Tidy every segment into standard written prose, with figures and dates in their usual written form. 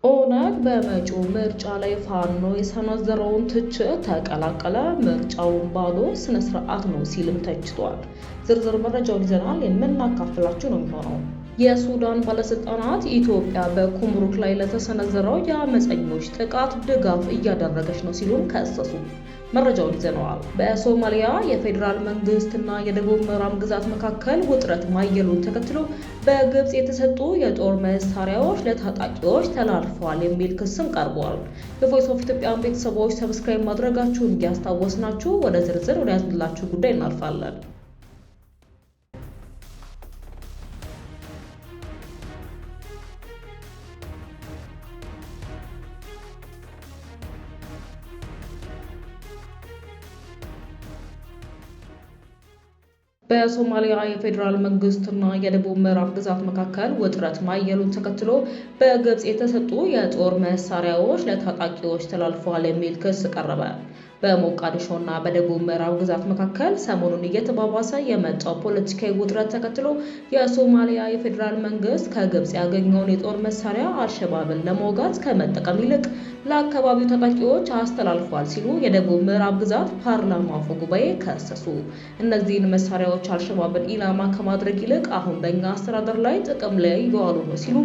ኦነግ በመጪው ምርጫ ላይ ፋኖ የሰነዘረውን ትችት ተቀላቀለ። ምርጫውን ባዶ ስነ ስርዓት ነው ሲልም ተችቷል። ዝርዝር መረጃውን ይዘናል የምናካፍላችሁ ነው የሚሆነው። የሱዳን ባለስልጣናት ኢትዮጵያ በኩምሩክ ላይ ለተሰነዘረው የአመፀኞች ጥቃት ድጋፍ እያደረገች ነው ሲሉም ከሰሱ። መረጃውን ይዘነዋል። በሶማሊያ የፌዴራል መንግስትና የደቡብ ምዕራብ ግዛት መካከል ውጥረት ማየሉን ተከትሎ በግብጽ የተሰጡ የጦር መሳሪያዎች ለታጣቂዎች ተላልፈዋል የሚል ክስም ቀርቧል። የቮይስ ኦፍ ኢትዮጵያን ቤተሰቦች ሰብስክራይብ ማድረጋችሁን እያስታወስናችሁ ወደ ዝርዝር ወደ ያዝንላችሁ ጉዳይ እናልፋለን። በሶማሊያ የፌዴራል መንግስትና የደቡብ ምዕራብ ግዛት መካከል ውጥረት ማየሉን ተከትሎ በግብጽ የተሰጡ የጦር መሳሪያዎች ለታጣቂዎች ተላልፈዋል የሚል ክስ ቀረበ። በሞቃዲሾና በደቡብ ምዕራብ ግዛት መካከል ሰሞኑን እየተባባሰ የመጣው ፖለቲካዊ ውጥረት ተከትሎ የሶማሊያ የፌዴራል መንግስት ከግብጽ ያገኘውን የጦር መሳሪያ አልሸባብን ለመውጋት ከመጠቀም ይልቅ ለአካባቢው ታጣቂዎች አስተላልፏል ሲሉ የደቡብ ምዕራብ ግዛት ፓርላማ አፈ ጉባኤ ከሰሱ። እነዚህን መሳሪያዎች አልሸባብን ኢላማ ከማድረግ ይልቅ አሁን በእኛ አስተዳደር ላይ ጥቅም ላይ እየዋሉ ነው ሲሉ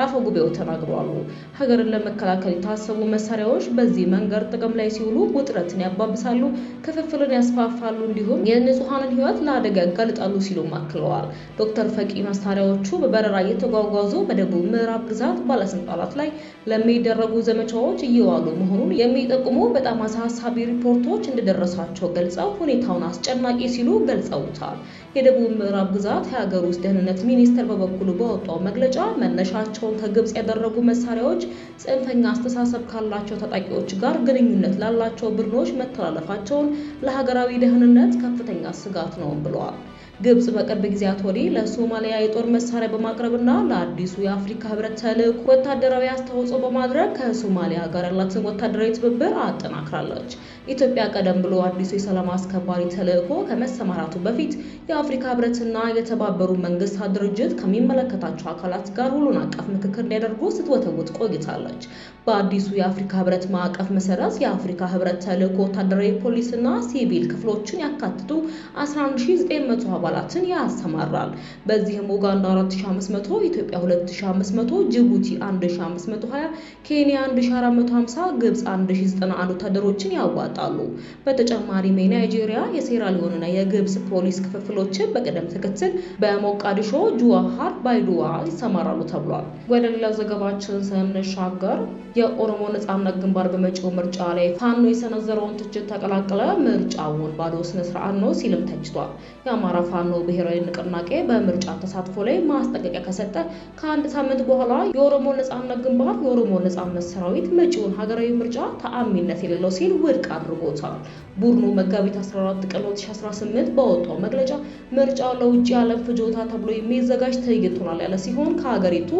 አፈ ጉባኤው ተናግረዋል። ሀገርን ለመከላከል የታሰቡ መሳሪያዎች በዚህ መንገድ ጥቅም ላይ ሲውሉ ውጥረትን ያባብሳሉ፣ ክፍፍልን ያስፋፋሉ፣ እንዲሁም የንጹሃንን ህይወት ለአደጋ ያጋልጣሉ ሲሉ አክለዋል። ዶክተር ፈቂ መሳሪያዎቹ በበረራ እየተጓጓዙ በደቡብ ምዕራብ ግዛት ባለስልጣናት ላይ ለሚደረጉ ዘመቻዎች እየዋሉ መሆኑን የሚጠቁሙ በጣም አሳሳቢ ሪፖርቶች እንደደረሳቸው ገልጸው ሁኔታውን አስጨናቂ ሲሉ ገልጸውታል። የደቡብ ምዕራብ ግዛት የሀገር ውስጥ ደህንነት ሚኒስቴር በበኩሉ በወጣው መግለጫ መነሻቸውን ከግብጽ ያደረጉ መሳሪያዎች ጽንፈኛ አስተሳሰብ ካላቸው ታጣቂዎች ጋር ግንኙነት ላላቸው ቡድኖች መተላለፋቸውን ለሀገራዊ ደህንነት ከፍተኛ ስጋት ነው ብለዋል። ግብጽ በቅርብ ጊዜያት ወዲህ ለሶማሊያ የጦር መሳሪያ በማቅረብና ለአዲሱ የአፍሪካ ህብረት ተልዕኮ ወታደራዊ አስተዋጽኦ በማድረግ ከሶማሊያ ጋር ያላትን ወታደራዊ ትብብር አጠናክራለች። ኢትዮጵያ ቀደም ብሎ አዲሱ የሰላም አስከባሪ ተልዕኮ ከመሰማራቱ በፊት የአፍሪካ ህብረትና የተባበሩ መንግስታት ድርጅት ከሚመለከታቸው አካላት ጋር ሁሉን አቀፍ ምክክር እንዲያደርጉ ስትወተውት ቆይታለች። በአዲሱ የአፍሪካ ህብረት ማዕቀፍ መሰረት የአፍሪካ ህብረት ተልዕኮ ወታደራዊ ፖሊስና ሲቪል ክፍሎችን ያካትቱ 11900 አባላትን ያሰማራል። በዚህም ኡጋንዳ 4500፣ ኢትዮጵያ 2500፣ ጅቡቲ 1520፣ ኬንያ 1450፣ ግብጽ 1091 ወታደሮችን ያዋጣሉ። በተጨማሪም የናይጄሪያ፣ የሴራሊዮንና የግብጽ ፖሊስ ክፍሎችን በቅደም ተከተል በሞቃዲሾ፣ ጁዋሃር፣ ባይዶዋ ይሰማራሉ ተብሏል። ወደ ሌላ ዘገባችን ስንሻገር የኦሮሞ ነጻነት ግንባር በመጪው ምርጫ ላይ ፋኖ የሰነዘረውን ትችት ተቀላቀለ። ምርጫውን ባዶ ስነ ስርዓት ነው ሲልም ተችቷል። የአማራ ፋኖ ብሔራዊ ንቅናቄ በምርጫ ተሳትፎ ላይ ማስጠንቀቂያ ከሰጠ ከአንድ ሳምንት በኋላ የኦሮሞ ነጻነት ግንባር የኦሮሞ ነጻነት ሰራዊት መጪውን ሀገራዊ ምርጫ ተአማኒነት የሌለው ሲል ውድቅ አድርጎታል። ቡድኑ መጋቢት 14 ቀን 2018 በወጣው መግለጫ ምርጫው ለውጭ ዓለም ፍጆታ ተብሎ የሚዘጋጅ ትዕይንት ሆኗል ያለ ሲሆን ከሀገሪቱ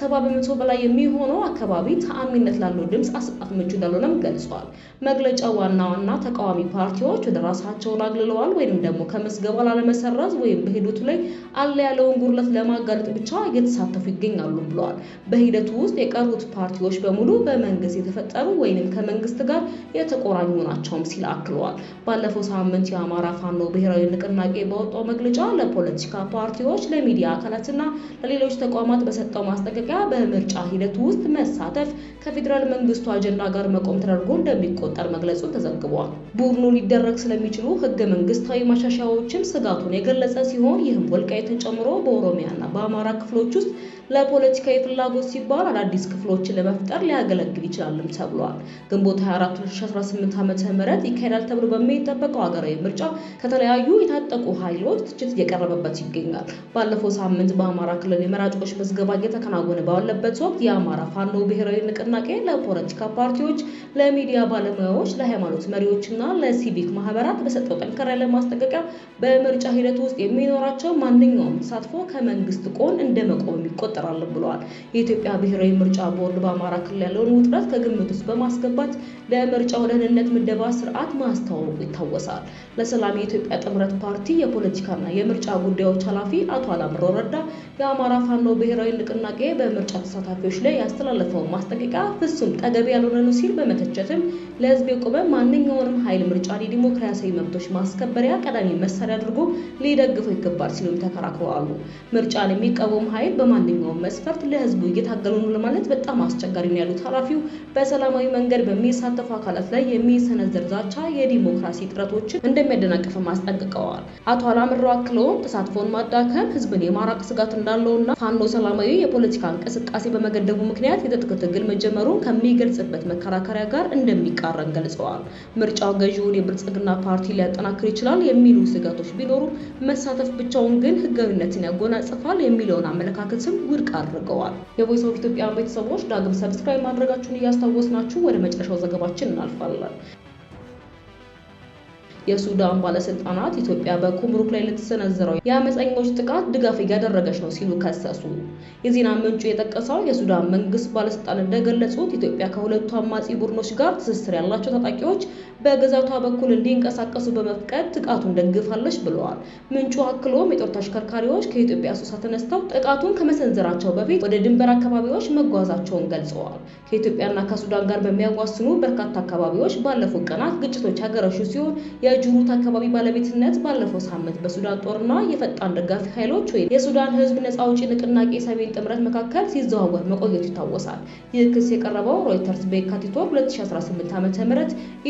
70% በላይ የሚሆነው አካባቢ ተአማኒነት ላለው ድምፅ አሰጣጥ ምቹ እንዳልሆነም ገልጿል። መግለጫው ዋና ዋና ተቃዋሚ ፓርቲዎች ወደ ራሳቸውን አግልለዋል ወይም ደግሞ ከምዝገባ ላለመሰረዝ ወይም በሂደቱ ላይ አለ ያለውን ጉድለት ለማጋለጥ ብቻ እየተሳተፉ ይገኛሉ ብለዋል። በሂደቱ ውስጥ የቀሩት ፓርቲዎች በሙሉ በመንግስት የተፈጠሩ ወይም ከመንግስት ጋር የተቆራኙ ናቸውም ሲል አክሏል። ባለፈው ሳምንት የአማራ ፋኖ ብሔራዊ ንቅናቄ በወጣው መግለጫ ለፖለቲካ ፓርቲዎች፣ ለሚዲያ አካላትና ለሌሎች ተቋማት በሰጠው ማስጠንቀቂያ በምርጫ ሂደቱ ውስጥ መሳተፍ ከፌዴራል መንግስቱ አጀንዳ ጋር መቆም ተደርጎ እንደሚቆጠር መግለጹ ተዘግቧል። ቡድኑ ሊደረግ ስለሚችሉ ህገ መንግስታዊ ማሻሻያዎችም ስጋቱን የገለጸ ሲሆን ይህም ወልቃይትን ጨምሮ በኦሮሚያና በአማራ ክፍሎች ውስጥ ለፖለቲካዊ ፍላጎት ሲባል አዳዲስ ክፍሎችን ለመፍጠር ሊያገለግል ይችላልም ተብሏል። ግንቦት 24 2018 ዓ.ም ይካሄዳል ተብሎ በሚጠበቀው ሀገራዊ ምርጫ ከተለያዩ የታጠቁ ኃይሎች ትችት እየቀረበበት ይገኛል። ባለፈው ሳምንት በአማራ ክልል የመራጮች ምዝገባ እየተከናወነ ባለበት ወቅት የአማራ ፋኖ ብሔራዊ ንቅናቄ ለፖለቲካ ፓርቲዎች፣ ለሚዲያ ባለሙያዎች፣ ለሃይማኖት መሪዎችና ለሲቪክ ማህበራት በሰጠው ጠንከር ያለ ማስጠንቀቂያ በምርጫ ሂደት ውስጥ የሚኖራቸው ማንኛውም ተሳትፎ ከመንግስት ጎን እንደመቆም የሚቆጠር ይፈጠራል ብለዋል። የኢትዮጵያ ብሔራዊ ምርጫ ቦርድ በአማራ ክልል ያለውን ውጥረት ከግምት ውስጥ በማስገባት ለምርጫው ደህንነት ምደባ ስርዓት ማስተዋወቁ ይታወሳል። ለሰላም የኢትዮጵያ ጥምረት ፓርቲ የፖለቲካና የምርጫ ጉዳዮች ኃላፊ አቶ አላምረው ረዳ የአማራ ፋኖ ብሔራዊ ንቅናቄ በምርጫ ተሳታፊዎች ላይ ያስተላለፈው ማስጠንቀቂያ ፍጹም ተገቢ ያልሆነ ነው ሲል በመተቸትም ለህዝብ የቆመ ማንኛውንም ኃይል ምርጫን የዲሞክራሲያዊ መብቶች ማስከበሪያ ቀዳሚ መሳሪያ አድርጎ ሊደግፈው ይገባል ሲሉም ተከራክረዋል። ምርጫን የሚቃወም ኃይል በማንኛውም መስፈርት ለህዝቡ እየታገሉ ነው ለማለት በጣም አስቸጋሪ ነው ያሉት ኃላፊው በሰላማዊ መንገድ በሚሳተፉ አካላት ላይ የሚሰነዘር ዛቻ የዲሞክራሲ ጥረቶችን እንደሚያደናቅፍም አስጠንቅቀዋል። አቶ አላምረው አክለውም ተሳትፎን ማዳከም ህዝብን የማራቅ ስጋት እንዳለውና ፋኖ ሰላማዊ የፖለቲካ እንቅስቃሴ በመገደቡ ምክንያት የትጥቅ ትግል መጀመሩን ከሚገልጽበት መከራከሪያ ጋር እንደሚቃረን ገልጸዋል። ምርጫው ገዢውን የብልጽግና ፓርቲ ሊያጠናክር ይችላል የሚሉ ስጋቶች ቢኖሩም መሳተፍ ብቻውን ግን ህጋዊነትን ያጎናጽፋል የሚለውን አመለካከትም ውድቅ አድርገዋል። የቮይስ ኦፍ ኢትዮጵያ ቤተሰቦች ዳግም ሰብስክራይብ ማድረጋችሁን እያስታወስናችሁ ወደ መጨረሻው ዘገባችን እናልፋለን። የሱዳን ባለስልጣናት ኢትዮጵያ በኩምሩክ ላይ ለተሰነዘረው የአመፀኞች ጥቃት ድጋፍ እያደረገች ነው ሲሉ ከሰሱ። የዜና ምንጩ የጠቀሰው የሱዳን መንግስት ባለስልጣን እንደገለጹት ኢትዮጵያ ከሁለቱ አማጺ ቡድኖች ጋር ትስስር ያላቸው ታጣቂዎች በግዛቷ በኩል እንዲንቀሳቀሱ በመፍቀድ ጥቃቱን ደግፋለች ብለዋል። ምንጩ አክሎም የጦር ተሽከርካሪዎች ከኢትዮጵያ አሶሳ ተነስተው ጥቃቱን ከመሰንዘራቸው በፊት ወደ ድንበር አካባቢዎች መጓዛቸውን ገልጸዋል። ከኢትዮጵያና ከሱዳን ጋር በሚያዋስኑ በርካታ አካባቢዎች ባለፉት ቀናት ግጭቶች ያገረሹ ሲሆን የጁሩት አካባቢ ባለቤትነት ባለፈው ሳምንት በሱዳን ጦርና የፈጣን ደጋፊ ኃይሎች ወይም የሱዳን ህዝብ ነጻ አውጪ ንቅናቄ ሰሜን ጥምረት መካከል ሲዘዋወር መቆየቱ ይታወሳል። ይህ ክስ የቀረበው ሮይተርስ በየካቲት 2018 ዓ.ም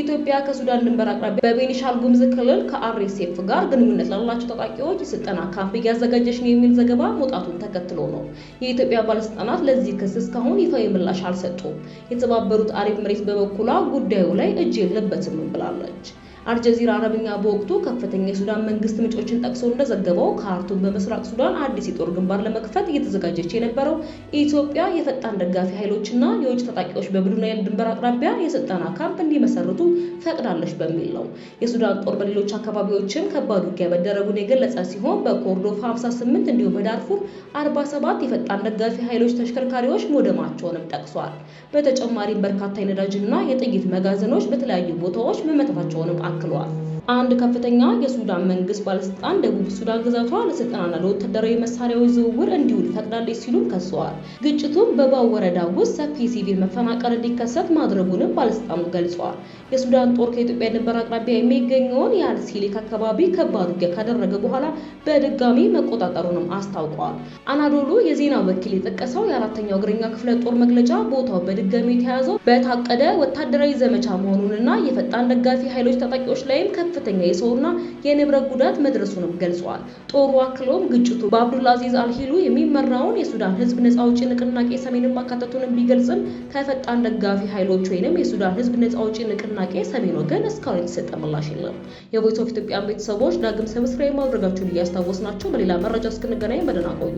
ኢትዮጵያ ከሱዳን ድንበር አቅራቢያ በቤኒሻንጉል ጉሙዝ ክልል ከአርኤስኤፍ ጋር ግንኙነት ላላቸው ታጣቂዎች የስልጠና ካምፕ እያዘጋጀች ነው የሚል ዘገባ መውጣቱን ተከትሎ ነው። የኢትዮጵያ ባለስልጣናት ለዚህ ክስ እስካሁን ይፋዊ ምላሽ አልሰጡም። የተባበሩት አረብ ኤሚሬትስ በበኩሏ ጉዳዩ ላይ እጅ የለበትም ብላለች። አልጀዚራ አረብኛ በወቅቱ ከፍተኛ የሱዳን መንግስት ምንጮችን ጠቅሶ እንደዘገበው ካርቱም በምስራቅ ሱዳን አዲስ የጦር ግንባር ለመክፈት እየተዘጋጀች የነበረው ኢትዮጵያ የፈጣን ደጋፊ ኃይሎችና የውጭ ታጣቂዎች በቡድናይል ድንበር አቅራቢያ የስልጠና ካምፕ እንዲመሰርቱ ፈቅዳለች በሚል ነው። የሱዳን ጦር በሌሎች አካባቢዎችም ከባድ ውጊያ መደረጉን የገለጸ ሲሆን በኮርዶፋ 58 እንዲሁም በዳርፉር 47 የፈጣን ደጋፊ ኃይሎች ተሽከርካሪዎች መውደማቸውንም ጠቅሷል። በተጨማሪም በርካታ የነዳጅና የጥይት መጋዘኖች በተለያዩ ቦታዎች መመታታቸውንም አክሏል። አንድ ከፍተኛ የሱዳን መንግስት ባለስልጣን ደቡብ ሱዳን ግዛቷ ለስልጠናና ለወታደራዊ መሳሪያዎች ዝውውር እንዲውል ፈቅዳለች ሲሉም ከሰዋል። ግጭቱም በባው ወረዳ ውስጥ ሰፊ ሲቪል መፈናቀል እንዲከሰት ማድረጉንም ባለስልጣኑ ገልጸዋል። የሱዳን ጦር ከኢትዮጵያ ድንበር አቅራቢያ የሚገኘውን የአልሲሊክ አካባቢ ከባድ ውጊያ ካደረገ በኋላ በድጋሚ መቆጣጠሩንም አስታውቀዋል። አናዶሉ የዜና ወኪል የጠቀሰው የአራተኛው እግረኛ ክፍለ ጦር መግለጫ ቦታው በድጋሚ የተያዘው በታቀደ ወታደራዊ ዘመቻ መሆኑንና የፈጣን ደጋፊ ኃይሎች ታጣቂዎች ላይም ከፍተኛ የሰውና የንብረት ጉዳት መድረሱንም ገልጿል። ጦሩ አክሎም ግጭቱ በአብዱልአዚዝ አልሂሉ የሚመራውን የሱዳን ህዝብ ነጻ አውጪ ንቅናቄ ሰሜንን ማካተቱንም ቢገልጽም ከፈጣን ደጋፊ ኃይሎች ወይንም የሱዳን ህዝብ ነጻ አውጪ ንቅናቄ ሰሜን ወገን እስካሁን የተሰጠ ምላሽ የለም። የቮይስ ኦፍ ኢትዮጵያ ቤተሰቦች ዳግም ሰብስክራይብ ማድረጋችሁን እያስታወስናችሁ በሌላ መረጃ እስክንገናኝ በደህና ቆዩ።